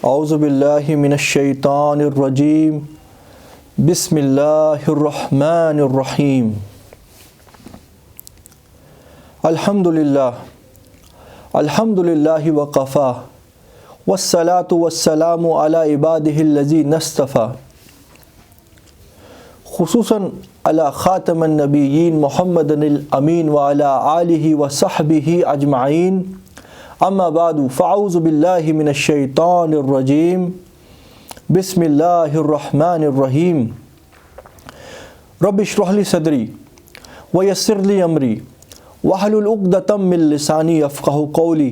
اعوذ باللہ من الشیطان الرجیم بسم اللہ الرحمن الرحیم الحمدللہ وقفا والصلاة والسلام علی عبادہ الذین اصطفیٰ خصوصاً علی خاتم النبیین محمد الامین وعلی آلہ وصحبہ اجمعین اما بعد فاعوذ باللہ من الشیطان الرجیم بسم اللہ الرحمن الرحیم رب اشرح لی صدری ویسر لی امری واحلل عقدۃ من لسانی یفقہوا قولی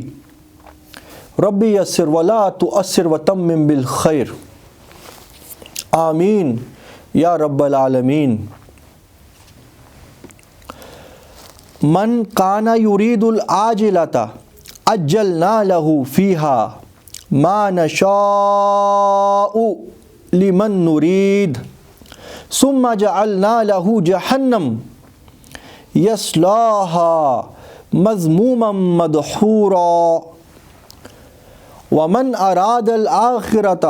رب یسر ولا تؤثر وتمم بالخیر آمین یا رب العالمین۔ من کان یرید العاجلۃ عجلنا له فیہا ما نشاء لمن نرید ثم جعلنا له جہنم یصلاها مذموما مدحورا ومن اراد الآخرۃ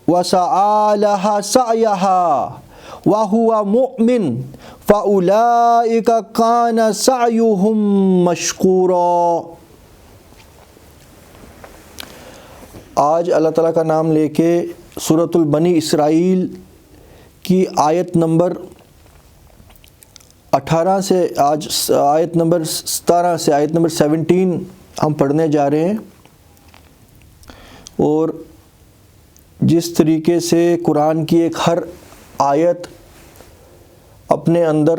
وسعى لها سعيها وهو مؤمن فأولئك كان سعيهم مشكورا۔ آج اللہ تعالیٰ کا نام لے کے سورۃ البنی اسرائیل کی آیت نمبر 18 سے آج آیت نمبر 17 سے آیت نمبر 17 ہم پڑھنے جا رہے ہیں، اور جس طریقے سے قرآن کی ایک ہر آیت اپنے اندر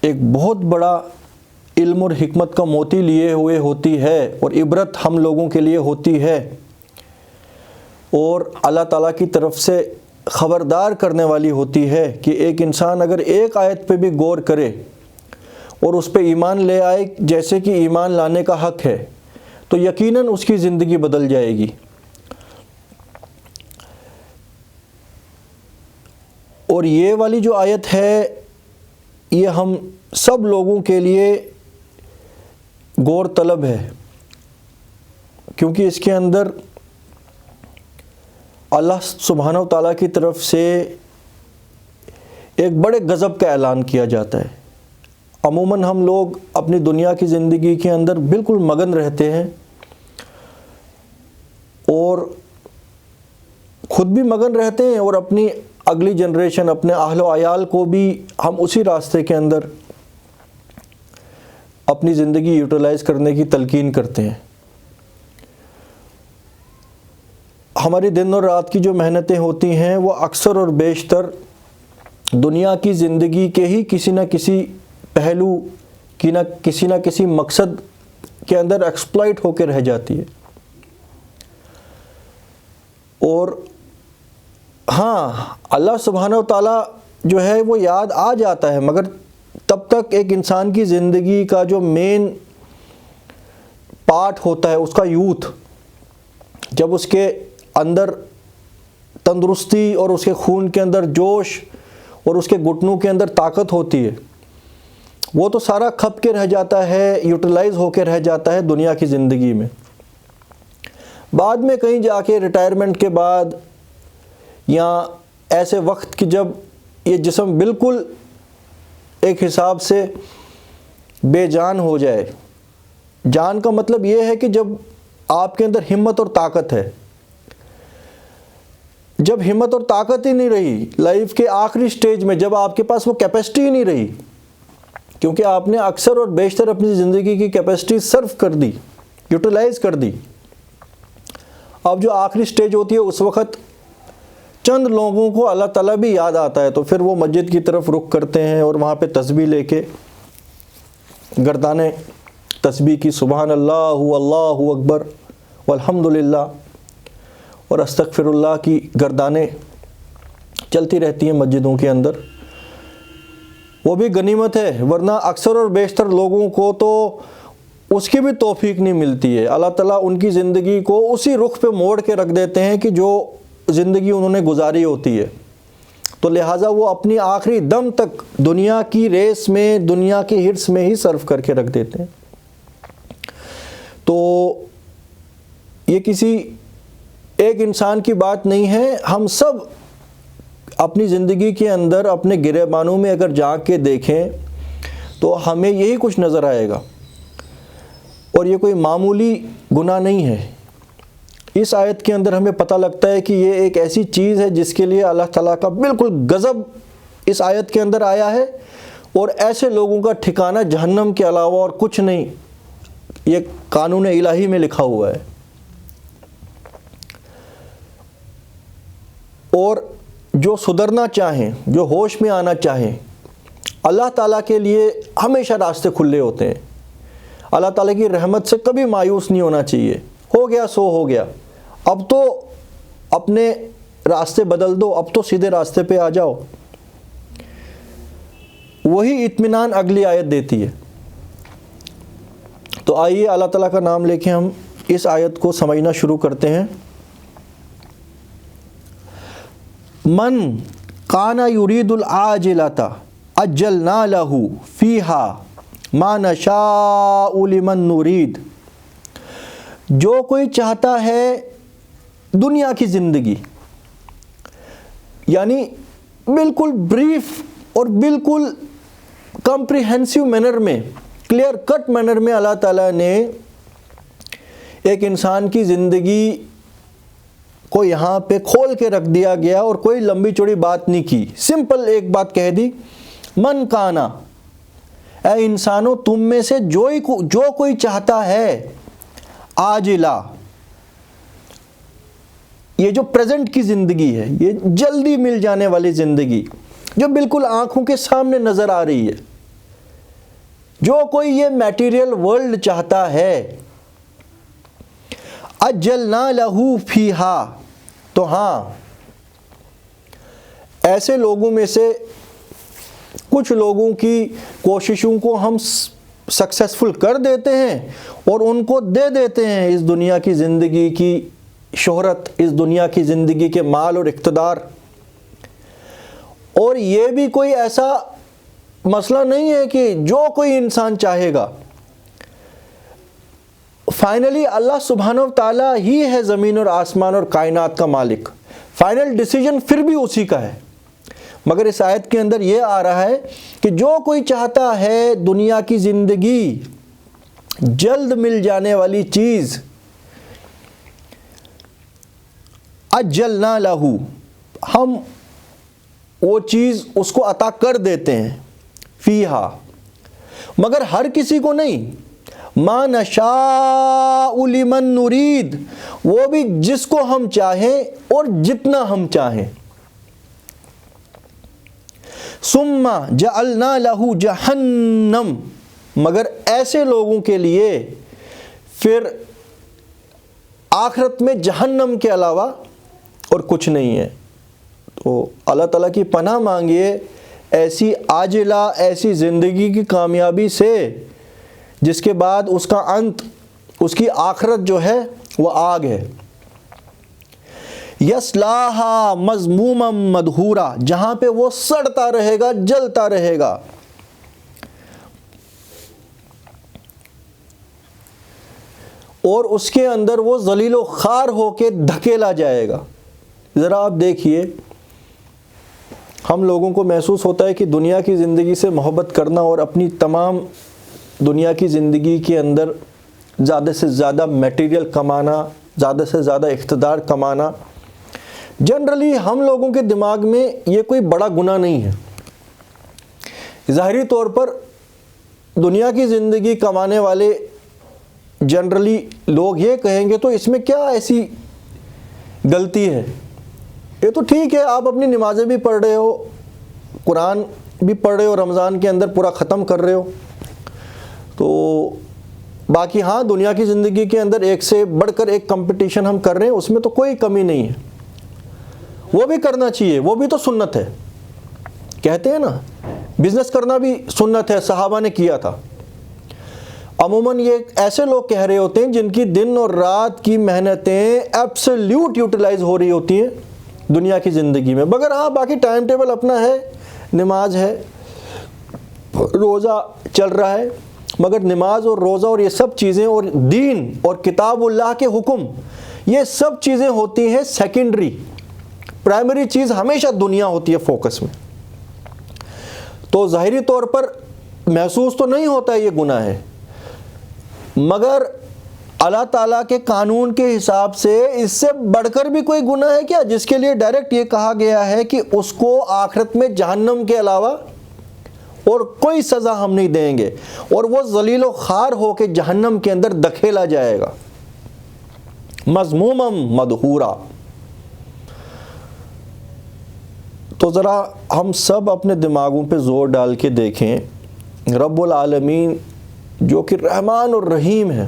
ایک بہت بڑا علم اور حکمت کا موتی لیے ہوئے ہوتی ہے اور عبرت ہم لوگوں کے لیے ہوتی ہے، اور اللہ تعالیٰ کی طرف سے خبردار کرنے والی ہوتی ہے کہ ایک انسان اگر ایک آیت پہ بھی غور کرے اور اس پہ ایمان لے آئے جیسے کہ ایمان لانے کا حق ہے، تو یقیناً اس کی زندگی بدل جائے گی۔ اور یہ والی جو آیت ہے یہ ہم سب لوگوں کے لیے غور طلب ہے، کیونکہ اس کے اندر اللہ سبحانہ و تعالیٰ کی طرف سے ایک بڑے غضب کا اعلان کیا جاتا ہے۔ عموماً ہم لوگ اپنی دنیا کی زندگی کے اندر بالکل مگن رہتے ہیں اور خود بھی مگن رہتے ہیں، اور اپنی اگلی جنریشن، اپنے اہل و عیال کو بھی ہم اسی راستے کے اندر اپنی زندگی یوٹیلائز کرنے کی تلقین کرتے ہیں۔ ہماری دن اور رات کی جو محنتیں ہوتی ہیں وہ اکثر اور بیشتر دنیا کی زندگی کے ہی کسی نہ کسی پہلو کی کسی نہ کسی مقصد کے اندر ایکسپلائٹ ہو کے رہ جاتی ہے۔ اور ہاں، اللہ سبحانہ و تعالیٰ جو ہے وہ یاد آ جاتا ہے، مگر تب تک ایک انسان کی زندگی کا جو مین پارٹ ہوتا ہے اس کا یوتھ، جب اس کے اندر تندرستی اور اس کے خون کے اندر جوش اور اس کے گھٹنوں کے اندر طاقت ہوتی ہے، وہ تو سارا کھپ کے رہ جاتا ہے، یوٹیلائز ہو کے رہ جاتا ہے دنیا کی زندگی میں۔ بعد میں کہیں جا کے ریٹائرمنٹ کے بعد یا ایسے وقت کہ جب یہ جسم بالکل ایک حساب سے بے جان ہو جائے، جان کا مطلب یہ ہے کہ جب آپ کے اندر ہمت اور طاقت ہے، جب ہمت اور طاقت ہی نہیں رہی لائف کے آخری سٹیج میں، جب آپ کے پاس وہ کیپیسٹی ہی نہیں رہی، کیونکہ آپ نے اکثر اور بیشتر اپنی زندگی کی کیپیسٹی صرف کر دی، یوٹیلائز کر دی، اب جو آخری سٹیج ہوتی ہے اس وقت چند لوگوں کو اللہ تعالیٰ بھی یاد آتا ہے، تو پھر وہ مسجد کی طرف رخ کرتے ہیں اور وہاں پہ تسبیح لے کے گردانیں تسبیح کی، سبحان اللہ اللہ اکبر والحمدللہ اور استغفر اللہ کی گردانیں چلتی رہتی ہیں مسجدوں کے اندر۔ وہ بھی غنیمت ہے، ورنہ اکثر اور بیشتر لوگوں کو تو اس کی بھی توفیق نہیں ملتی ہے۔ اللہ تعالیٰ ان کی زندگی کو اسی رخ پہ موڑ کے رکھ دیتے ہیں کہ جو زندگی انہوں نے گزاری ہوتی ہے، تو لہٰذا وہ اپنی آخری دم تک دنیا کی ریس میں، دنیا کی ہرس میں ہی صرف کر کے رکھ دیتے ہیں۔ تو یہ کسی ایک انسان کی بات نہیں ہے، ہم سب اپنی زندگی کے اندر اپنے گریبانوں میں اگر جھانک کے دیکھیں تو ہمیں یہی کچھ نظر آئے گا، اور یہ کوئی معمولی گناہ نہیں ہے۔ اس آیت کے اندر ہمیں پتہ لگتا ہے کہ یہ ایک ایسی چیز ہے جس کے لیے اللہ تعالیٰ کا بالکل غضب اس آیت کے اندر آیا ہے، اور ایسے لوگوں کا ٹھکانہ جہنم کے علاوہ اور کچھ نہیں، یہ قانون الہی میں لکھا ہوا ہے۔ اور جو سدھرنا چاہیں، جو ہوش میں آنا چاہیں، اللہ تعالیٰ کے لیے ہمیشہ راستے کھلے ہوتے ہیں۔ اللہ تعالیٰ کی رحمت سے کبھی مایوس نہیں ہونا چاہیے۔ ہو گیا سو ہو گیا، اب تو اپنے راستے بدل دو، اب تو سیدھے راستے پہ آ جاؤ۔ وہی اطمینان اگلی آیت دیتی ہے۔ تو آئیے اللہ تعالیٰ کا نام لے کے ہم اس آیت کو سمجھنا شروع کرتے ہیں۔ من کان یرید العاجلۃ عجلنا لہ فیہا ما نشاء لمن نرید، جو کوئی چاہتا ہے دنیا کی زندگی، یعنی بالکل بریف اور بالکل کمپریہنسو مینر میں، کلیئر کٹ مینر میں اللہ تعالیٰ نے ایک انسان کی زندگی کو یہاں پہ کھول کے رکھ دیا گیا، اور کوئی لمبی چوڑی بات نہیں کی، سمپل ایک بات کہہ دی، من کانا، اے انسانوں تم میں سے جو کوئی چاہتا ہے عاجلہ، یہ جو پریزنٹ کی زندگی ہے، یہ جلدی مل جانے والی زندگی جو بالکل آنکھوں کے سامنے نظر آ رہی ہے، جو کوئی یہ میٹیریل ورلڈ چاہتا ہے، عجلنا لہ فیہا، تو ہاں ایسے لوگوں میں سے کچھ لوگوں کی کوششوں کو ہم سکسیسفل کر دیتے ہیں اور ان کو دے دیتے ہیں اس دنیا کی زندگی کی شہرت، اس دنیا کی زندگی کے مال اور اقتدار۔ اور یہ بھی کوئی ایسا مسئلہ نہیں ہے کہ جو کوئی انسان چاہے گا، فائنلی اللہ سبحانہ و تعالیٰ ہی ہے زمین اور آسمان اور کائنات کا مالک، فائنل ڈیسیجن پھر بھی اسی کا ہے۔ مگر اس آیت کے اندر یہ آ رہا ہے کہ جو کوئی چاہتا ہے دنیا کی زندگی، جلد مل جانے والی چیز، عجلنا لہ، ہم وہ چیز اس کو عطا کر دیتے ہیں، فیہا، مگر ہر کسی کو نہیں، ما نشاء لمن نرید، وہ بھی جس کو ہم چاہیں اور جتنا ہم چاہیں۔ ثم جعلنا لہ جہنم، مگر ایسے لوگوں کے لیے پھر آخرت میں جہنم کے علاوہ اور کچھ نہیں ہے۔ تو اللہ تعالیٰ کی پناہ مانگیے ایسی عاجلہ، ایسی زندگی کی کامیابی سے جس کے بعد اس کا انت، اس کی آخرت جو ہے وہ آگ ہے۔ یصلاھا مذموما مدحورا، جہاں پہ وہ سڑتا رہے گا، جلتا رہے گا۔ اور اس کے اندر وہ ذلیل و خوار ہو کے دھکیلا جائے گا۔ ذرا آپ دیکھیے، ہم لوگوں کو محسوس ہوتا ہے کہ دنیا کی زندگی سے محبت کرنا اور اپنی تمام دنیا کی زندگی کے اندر زیادہ سے زیادہ میٹیریل کمانا، زیادہ سے زیادہ اقتدار کمانا، جنرلی ہم لوگوں کے دماغ میں یہ کوئی بڑا گناہ نہیں ہے۔ ظاہری طور پر دنیا کی زندگی کمانے والے جنرلی لوگ یہ کہیں گے تو اس میں کیا ایسی غلطی ہے، یہ تو ٹھیک ہے، آپ اپنی نمازیں بھی پڑھ رہے ہو، قرآن بھی پڑھ رہے ہو، رمضان کے اندر پورا ختم کر رہے ہو، تو باقی ہاں دنیا کی زندگی کے اندر ایک سے بڑھ کر ایک کمپٹیشن ہم کر رہے ہیں، اس میں تو کوئی کمی نہیں ہے، وہ بھی کرنا چاہیے، وہ بھی تو سنت ہے۔ کہتے ہیں نا بزنس کرنا بھی سنت ہے، صحابہ نے کیا تھا۔ عموماً یہ ایسے لوگ کہہ رہے ہوتے ہیں جن کی دن اور رات کی محنتیں ایبسلیوٹ یوٹیلائز ہو رہی ہوتی ہیں دنیا کی زندگی میں، مگر ہاں باقی ٹائم ٹیبل اپنا ہے، نماز ہے، روزہ چل رہا ہے، مگر نماز اور روزہ اور یہ سب چیزیں اور دین اور کتاب اللہ کے حکم، یہ سب چیزیں ہوتی ہیں سیکنڈری. پرائمری چیز ہمیشہ دنیا ہوتی ہے فوکس میں. تو ظاہری طور پر محسوس تو نہیں ہوتا یہ گناہ ہے, مگر اللہ تعالیٰ کے قانون کے حساب سے اس سے بڑھ کر بھی کوئی گناہ ہے کیا, جس کے لیے ڈائریکٹ یہ کہا گیا ہے کہ اس کو آخرت میں جہنم کے علاوہ اور کوئی سزا ہم نہیں دیں گے, اور وہ ذلیل و خوار ہو کے جہنم کے اندر دھکیلا جائے گا, مذموما مدحورا. تو ذرا ہم سب اپنے دماغوں پہ زور ڈال کے دیکھیں, رب العالمین جو کہ رحمان اور رحیم ہے,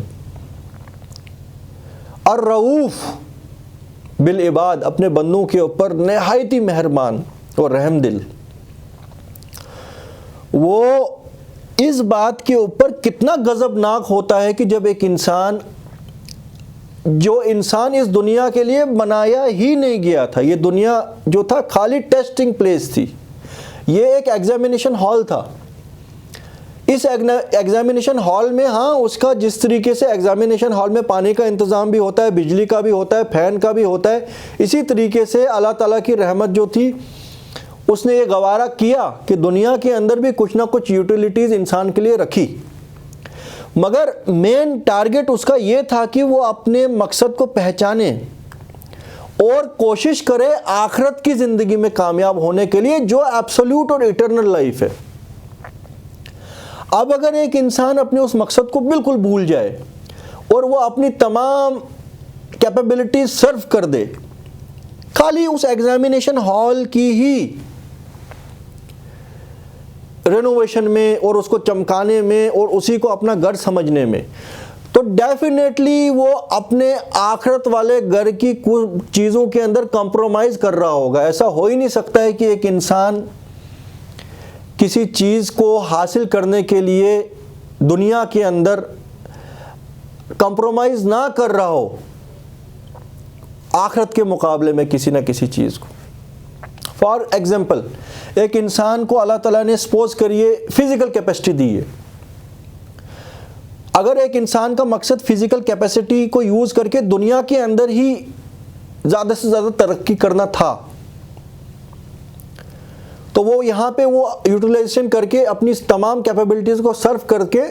الرؤوف بالعباد, اپنے بندوں کے اوپر نہایت ہی مہربان اور رحم دل, وہ اس بات کے اوپر کتنا غضبناک ہوتا ہے کہ جب ایک انسان, جو انسان اس دنیا کے لیے بنایا ہی نہیں گیا تھا, یہ دنیا جو تھا خالی ٹیسٹنگ پلیس تھی, یہ ایک ایگزامینیشن ہال تھا. اس ایگزامینیشن ہال میں اس کا جس طریقے سے ایگزامینیشن ہال میں پانی کا انتظام بھی ہوتا ہے, بجلی کا بھی ہوتا ہے, فین کا بھی ہوتا ہے, اسی طریقے سے اللہ تعالیٰ کی رحمت جو تھی اس نے یہ گوارا کیا کہ دنیا کے اندر بھی کچھ نہ کچھ یوٹیلیٹیز انسان کے لیے رکھی, مگر مین ٹارگٹ اس کا یہ تھا کہ وہ اپنے مقصد کو پہچانے اور کوشش کرے آخرت کی زندگی میں کامیاب ہونے کے لیے, جو ایبسولوٹ اور ایٹرنل لائف ہے. اب اگر ایک انسان اپنے اس مقصد کو بالکل بھول جائے اور وہ اپنی تمام کیپیبلٹی سرو کر دے خالی اس ایگزامینیشن ہال کی ہی رینوویشن میں اور اس کو چمکانے میں اور اسی کو اپنا گھر سمجھنے میں, تو ڈیفینیٹلی وہ اپنے آخرت والے گھر کی کچھ چیزوں کے اندر کمپرومائز کر رہا ہوگا. ایسا ہو ہی نہیں سکتا ہے کہ ایک انسان کسی چیز کو حاصل کرنے کے لیے دنیا کے اندر کمپرومائز نہ کر رہا ہو آخرت کے مقابلے میں کسی نہ کسی چیز کو. فار ایگزامپل, ایک انسان کو اللہ تعالیٰ نے سپوز کریے فزیکل کیپیسٹی دی ہے. اگر ایک انسان کا مقصد فزیکل کیپیسٹی کو یوز کر کے دنیا کے اندر ہی زیادہ سے زیادہ ترقی کرنا تھا, تو وہ یہاں پہ وہ یوٹیلائزیشن کر کے اپنی تمام کیپیبلٹیز کو سرو کر کے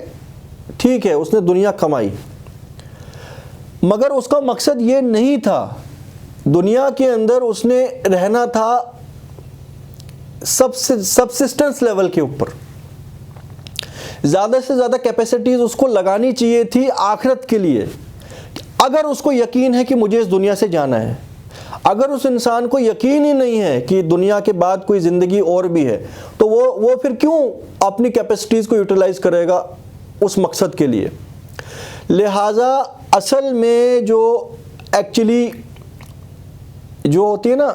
ٹھیک ہے اس نے دنیا کمائی, مگر اس کا مقصد یہ نہیں تھا. دنیا کے اندر اس نے رہنا تھا سبسسٹنس لیول کے اوپر, زیادہ سے زیادہ کیپیسٹیز اس کو لگانی چاہیے تھی آخرت کے لیے. اگر اس کو یقین ہے کہ مجھے اس دنیا سے جانا ہے, اگر اس انسان کو یقین ہی نہیں ہے کہ دنیا کے بعد کوئی زندگی اور بھی ہے, تو وہ پھر کیوں اپنی کیپیسٹیز کو یوٹیلائز کرے گا اس مقصد کے لیے. لہٰذا اصل میں جو ایکچولی جو ہوتی ہے نا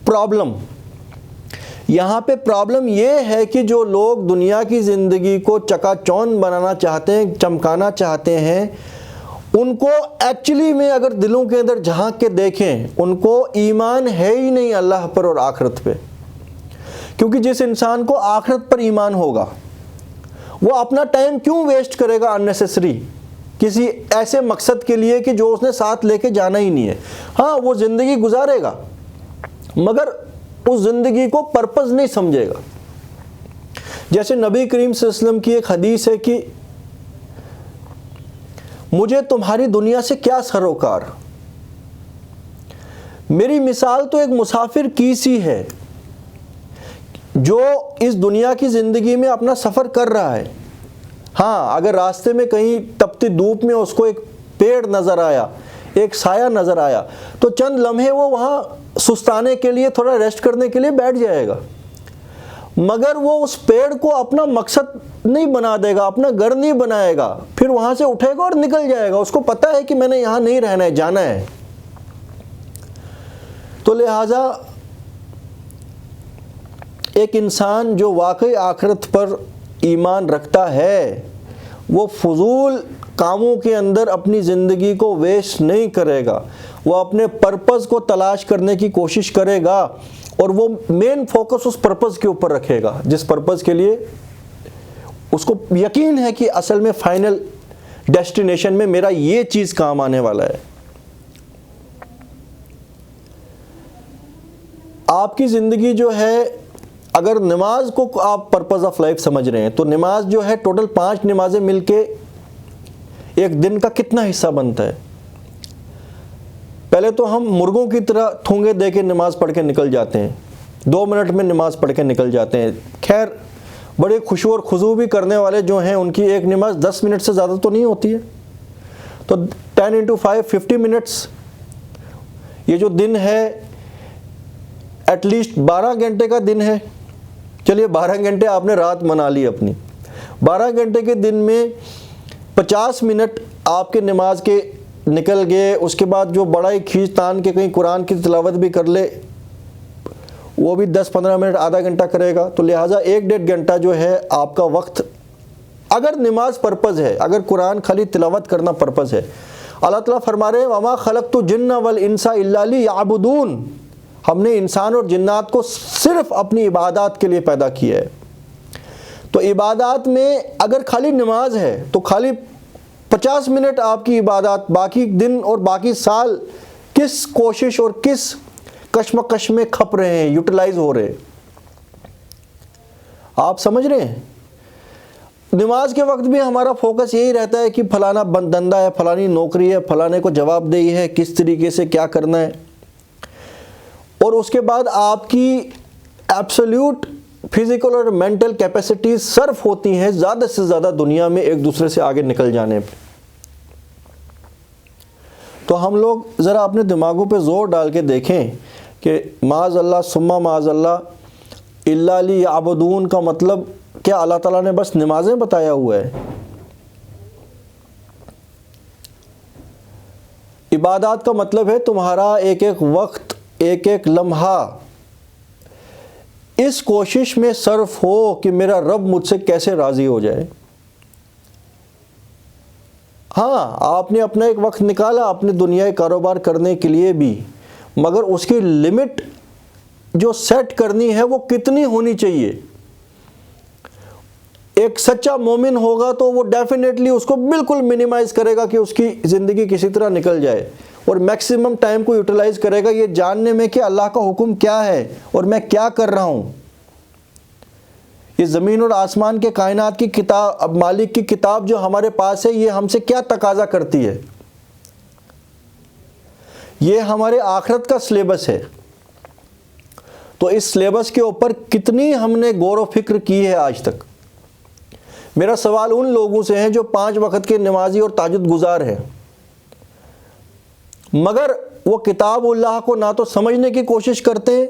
پرابلم, یہاں پہ پرابلم یہ ہے کہ جو لوگ دنیا کی زندگی کو چکا چوند بنانا چاہتے ہیں, چمکانا چاہتے ہیں, ان کو ایکچولی میں اگر دلوں کے اندر جھانک کے دیکھیں ان کو ایمان ہے ہی نہیں اللہ پر اور آخرت پہ. کیونکہ جس انسان کو آخرت پر ایمان ہوگا وہ اپنا ٹائم کیوں ویسٹ کرے گا اننیسیسری کسی ایسے مقصد کے لیے کہ جو اس نے ساتھ لے کے جانا ہی نہیں ہے. ہاں وہ زندگی گزارے گا مگر اس زندگی کو پرپز نہیں سمجھے گا. جیسے نبی کریم صلی اللہ علیہ وسلم کی ایک حدیث ہے کہ مجھے تمہاری دنیا سے کیا سروکار, میری مثال تو ایک مسافر کی سی ہے جو اس دنیا کی زندگی میں اپنا سفر کر رہا ہے. ہاں اگر راستے میں کہیں تپتی دھوپ میں اس کو ایک پیڑ نظر آیا, ایک سایہ نظر آیا, تو چند لمحے وہ وہاں سستانے کے لیے, تھوڑا ریسٹ کرنے کے لیے بیٹھ جائے گا, مگر وہ اس پیڑ کو اپنا مقصد نہیں بنا دے گا, اپنا گھر نہیں بنائے گا, پھر وہاں سے اٹھے گا اور نکل جائے گا. اس کو پتہ ہے کہ میں نے یہاں نہیں رہنا ہے, جانا ہے. تو لہٰذا ایک انسان جو واقعی آخرت پر ایمان رکھتا ہے وہ فضول کاموں کے اندر اپنی زندگی کو ویسٹ نہیں کرے گا, وہ اپنے پرپز کو تلاش کرنے کی کوشش کرے گا اور وہ مین فوکس اس پرپز کے اوپر رکھے گا جس پرپز کے لیے اس کو یقین ہے کہ اصل میں فائنل ڈیسٹینیشن میں میرا یہ چیز کام آنے والا ہے. آپ کی زندگی جو ہے، اگر نماز کو آپ پرپز آف لائف سمجھ رہے ہیں تو نماز جو ہے ٹوٹل 5 نمازیں مل کے ایک دن کا کتنا حصہ بنتا ہے. پہلے تو ہم مرغوں کی طرح تھونگے دے کے نماز پڑھ کے نکل جاتے ہیں، 2 منٹ میں نماز پڑھ کے نکل جاتے ہیں. خیر بڑے خشوع اور خضوع بھی کرنے والے جو ہیں ان کی ایک نماز 10 منٹ سے زیادہ تو نہیں ہوتی ہے. تو 10 into 5 50 منٹس، یہ جو دن ہے ایٹ لیسٹ 12 گھنٹے کا دن ہے. چلیے 12 گھنٹے آپ نے رات منا لی اپنی، 12 گھنٹے کے دن میں 50 منٹ آپ کے نماز کے نکل گئے. اس کے بعد جو بڑا ہی کھینچ تان کے کہیں قرآن کی تلاوت بھی کر لے وہ بھی 10-15 منٹ، آدھا گھنٹہ کرے گا. تو لہٰذا 1-1.5 گھنٹہ جو ہے آپ کا وقت، اگر نماز پرپز ہے، اگر قرآن خالی تلاوت کرنا پرپز ہے. اللہ تعالیٰ فرما رہے ہیں وَمَا خَلَقْتُ الْجِنَّ وَالْإِنسَ إِلَّا لِيَعْبُدُونَ، ہم نے انسان اور جنات کو صرف اپنی عبادات کے لیے پیدا کیا ہے. تو عبادات میں اگر خالی نماز ہے تو خالی 50 منٹ آپ کی عبادات، باقی دن اور باقی سال کس کوشش اور کس کشمکش میں کھپ رہے ہیں، یوٹیلائز ہو رہے ہیں. آپ سمجھ رہے ہیں؟ نماز کے وقت بھی ہمارا فوکس یہی رہتا ہے کہ فلانا دندہ ہے، فلانی نوکری ہے، فلانے کو جواب دہی ہے، کس طریقے سے کیا کرنا ہے. اور اس کے بعد آپ کی ایبسولوٹ فزیکل اور مینٹل کیپیسٹیز صرف ہوتی ہیں زیادہ سے زیادہ دنیا میں ایک دوسرے سے آگے نکل جانے پہ. تو ہم لوگ ذرا اپنے دماغوں پہ زور ڈال کے دیکھیں کہ معاذ اللہ ثم معاذ اللہ الا لیعبدون کا مطلب کیا اللہ تعالیٰ نے بس نمازیں بتایا ہوا ہے؟ عبادات کا مطلب ہے تمہارا ایک ایک وقت، ایک ایک لمحہ اس کوشش میں صرف ہو کہ میرا رب مجھ سے کیسے راضی ہو جائے. ہاں آپ نے اپنا ایک وقت نکالا اپنے دنیائی کاروبار کرنے کے لیے بھی، مگر اس کی لمٹ جو سیٹ کرنی ہے وہ کتنی ہونی چاہیے. ایک سچا مومن ہوگا تو وہ ڈیفینیٹلی اس کو بالکل منیمائز کرے گا کہ اس کی زندگی کسی طرح نکل جائے، اور میکسیمم ٹائم کو یوٹیلائز کرے گا یہ جاننے میں کہ اللہ کا حکم کیا ہے اور میں کیا کر رہا ہوں. یہ زمین اور آسمان کے کائنات کی کتاب، مالک کی کتاب جو ہمارے پاس ہے، یہ ہم سے کیا تقاضا کرتی ہے. یہ ہمارے آخرت کا سلیبس ہے. تو اس سلیبس کے اوپر کتنی ہم نے غور و فکر کی ہے آج تک. میرا سوال ان لوگوں سے ہے جو 5 وقت کے نمازی اور تہجد گزار ہیں، مگر وہ کتاب اللہ کو نہ تو سمجھنے کی کوشش کرتے ہیں،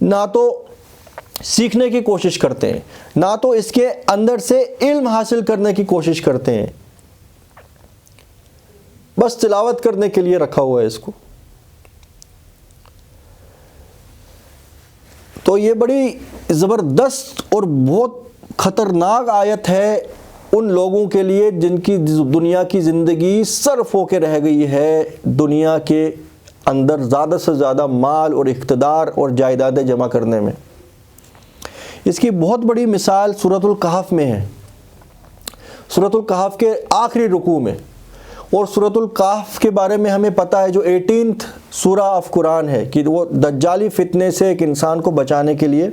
نہ تو سیکھنے کی کوشش کرتے ہیں، نہ تو اس کے اندر سے علم حاصل کرنے کی کوشش کرتے ہیں. بس تلاوت کرنے کے لیے رکھا ہوا ہے اس کو. تو یہ بڑی زبردست اور بہت خطرناک آیت ہے ان لوگوں کے لیے جن کی دنیا کی زندگی صرف ہو کے رہ گئی ہے دنیا کے اندر زیادہ سے زیادہ مال اور اقتدار اور جائیدادیں جمع کرنے میں. اس کی بہت بڑی مثال سورۃ الکہف میں ہے، سورۃ الکہف کے آخری رکوع میں. اور سورۃ الکہف کے بارے میں ہمیں پتہ ہے جو 18th سورہ آف قرآن ہے کہ وہ دجالی فتنے سے ایک انسان کو بچانے کے لیے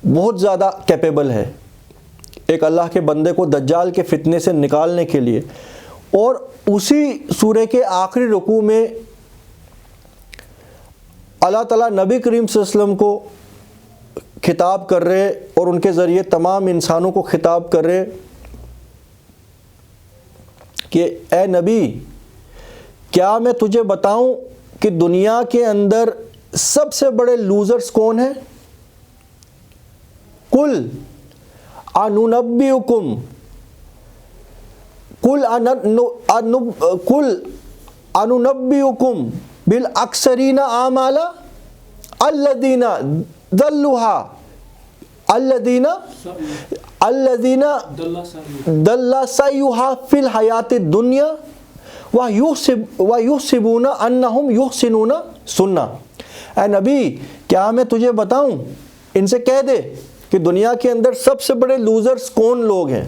بہت زیادہ کیپیبل ہے، ایک اللہ کے بندے کو دجال کے فتنے سے نکالنے کے لیے. اور اسی سورہ کے آخری رکوع میں اللہ تعالیٰ نبی کریم صلی اللہ علیہ وسلم کو خطاب کر رہے اور ان کے ذریعے تمام انسانوں کو خطاب کر رہے کہ اے نبی، کیا میں تجھے بتاؤں کہ دنیا کے اندر سب سے بڑے لوزرز کون ہیں؟ قل اننبئکم بالاکثرین اعمالا الذین ضل سعیها فی الحیاۃ الدنیا ویحسبون انہم یحسنون سنۃ. اے نبی کیا میں تجھے بتاؤں، ان سے کہہ دے کہ دنیا کے اندر سب سے بڑے لوزرز کون لوگ ہیں.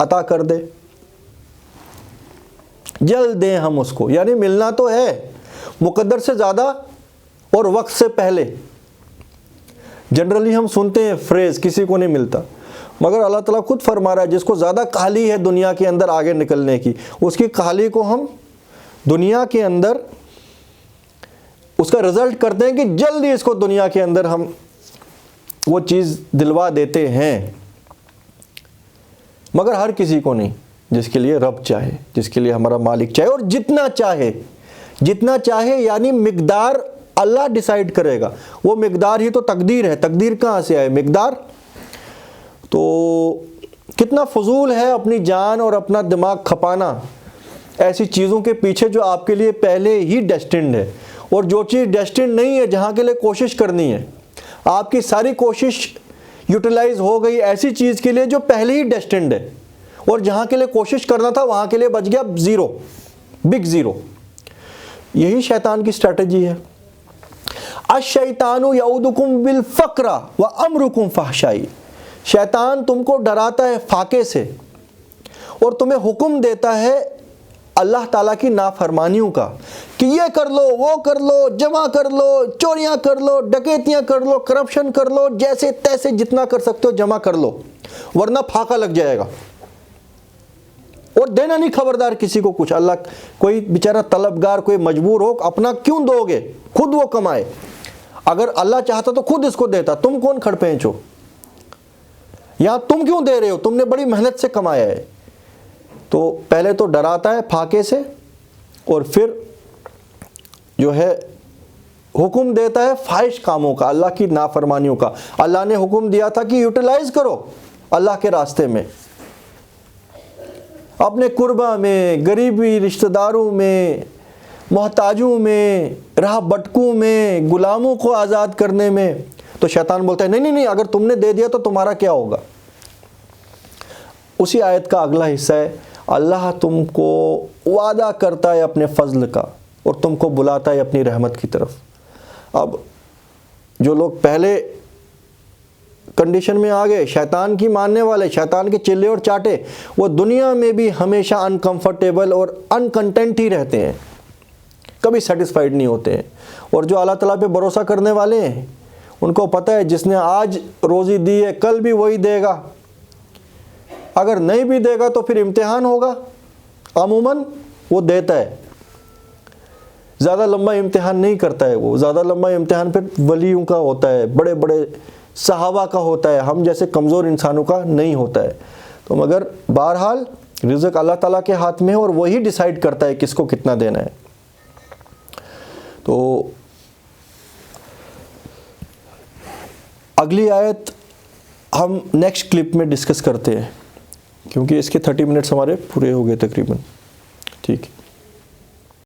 عطا کر دے، جلد دیں ہم اس کو، یعنی ملنا تو ہے مقدر سے زیادہ اور وقت سے پہلے۔ جنرلی ہم سنتے ہیں فریز کسی کو نہیں ملتا، مگر اللہ تعالیٰ خود فرما رہا ہے جس کو زیادہ کاہلی ہے دنیا کے اندر آگے نکلنے کی، اس کی کاہلی کو ہم دنیا کے اندر اس کا رزلٹ کرتے ہیں کہ جلدی اس کو دنیا کے اندر ہم وہ چیز دلوا دیتے ہیں، مگر ہر کسی کو نہیں، جس کے لیے رب چاہے، جس کے لیے ہمارا مالک چاہے، اور جتنا چاہے، جتنا چاہے یعنی مقدار اللہ ڈیسائیڈ کرے گا، وہ مقدار ہی تو تقدیر ہے، تقدیر کہاں سے آئے؟ مقدار۔ تو کتنا فضول ہے اپنی جان اور اپنا دماغ کھپانا ایسی چیزوں کے پیچھے جو آپ کے لیے پہلے ہی ڈیسٹنڈ ہے، اور جو چیز ڈیسٹنڈ نہیں ہے جہاں کے لیے کوشش کرنی ہے، آپ کی ساری کوشش یوٹیلائز ہو گئی ایسی چیز کے لیے جو پہلے ہی ڈیسٹنڈ ہے، اور جہاں کے لیے کوشش کرنا تھا وہاں کے لیے بچ گیا زیرو، بگ زیرو۔ یہی شیطان کی اسٹریٹجی ہے۔ الشیطان یعدکم بالفقر وامرکم فحشاء، شیطان تم کو ڈراتا ہے فاقے سے اور تمہیں حکم دیتا ہے اللہ تعالیٰ کی نافرمانیوں کا، کہ یہ کر لو، وہ کر لو، جمع کر لو، چوریاں کر لو، ڈکیتیاں کر لو، کرپشن کر لو، جیسے تیسے جتنا کر سکتے ہو جمع کر لو، ورنہ پھاقا لگ جائے گا، اور دینا نہیں خبردار کسی کو کچھ۔ اللہ کوئی بیچارہ طلبگار کوئی مجبور ہو، اپنا کیوں دو گے؟ خود وہ کمائے، اگر اللہ چاہتا تو خود اس کو دیتا، تم کون کھڑ پینچ ہو؟ یا تم کیوں دے رہے ہو؟ تم نے بڑی محنت سے کمایا ہے۔ تو پہلے تو ڈراتا ہے پھاقے سے، اور پھر جو ہے حکم دیتا ہے فاحش کاموں کا، اللہ کی نافرمانیوں کا۔ اللہ نے حکم دیا تھا کہ یوٹیلائز کرو اللہ کے راستے میں، اپنے قربہ میں، غریبی رشتہ داروں میں، محتاجوں میں، راہ بٹکوں میں، غلاموں کو آزاد کرنے میں۔ تو شیطان بولتا ہے نہیں، اگر تم نے دے دیا تو تمہارا کیا ہوگا؟ اسی آیت کا اگلا حصہ ہے، اللہ تم کو وعدہ کرتا ہے اپنے فضل کا اور تم کو بلاتا ہے اپنی رحمت کی طرف۔ اب جو لوگ پہلے کنڈیشن میں آ گئے، شیطان کی ماننے والے، شیطان کے چلے اور چاٹے، وہ دنیا میں بھی ہمیشہ انکمفرٹیبل اور انکنٹینٹ ہی رہتے ہیں، کبھی سیٹسفائیڈ نہیں ہوتے ہیں۔ اور جو اللہ تعالیٰ پہ بھروسہ کرنے والے ہیں ان کو پتہ ہے جس نے آج روزی دی ہے کل بھی وہی دے گا، اگر نہیں بھی دے گا تو پھر امتحان ہوگا، عموماً وہ دیتا ہے، زیادہ لمبا امتحان نہیں کرتا ہے وہ، زیادہ لمبا امتحان پھر ولیوں کا ہوتا ہے، بڑے بڑے صحابہ کا ہوتا ہے، ہم جیسے کمزور انسانوں کا نہیں ہوتا ہے۔ تو مگر بہرحال رزق اللہ تعالیٰ کے ہاتھ میں ہے اور وہی ڈیسائیڈ کرتا ہے کس کو کتنا دینا ہے۔ تو اگلی آیت ہم نیکسٹ کلپ میں ڈسکس کرتے ہیں، کیونکہ اس کے 30 منٹس ہمارے پورے ہو گئے تقریباً، ٹھیک ہے۔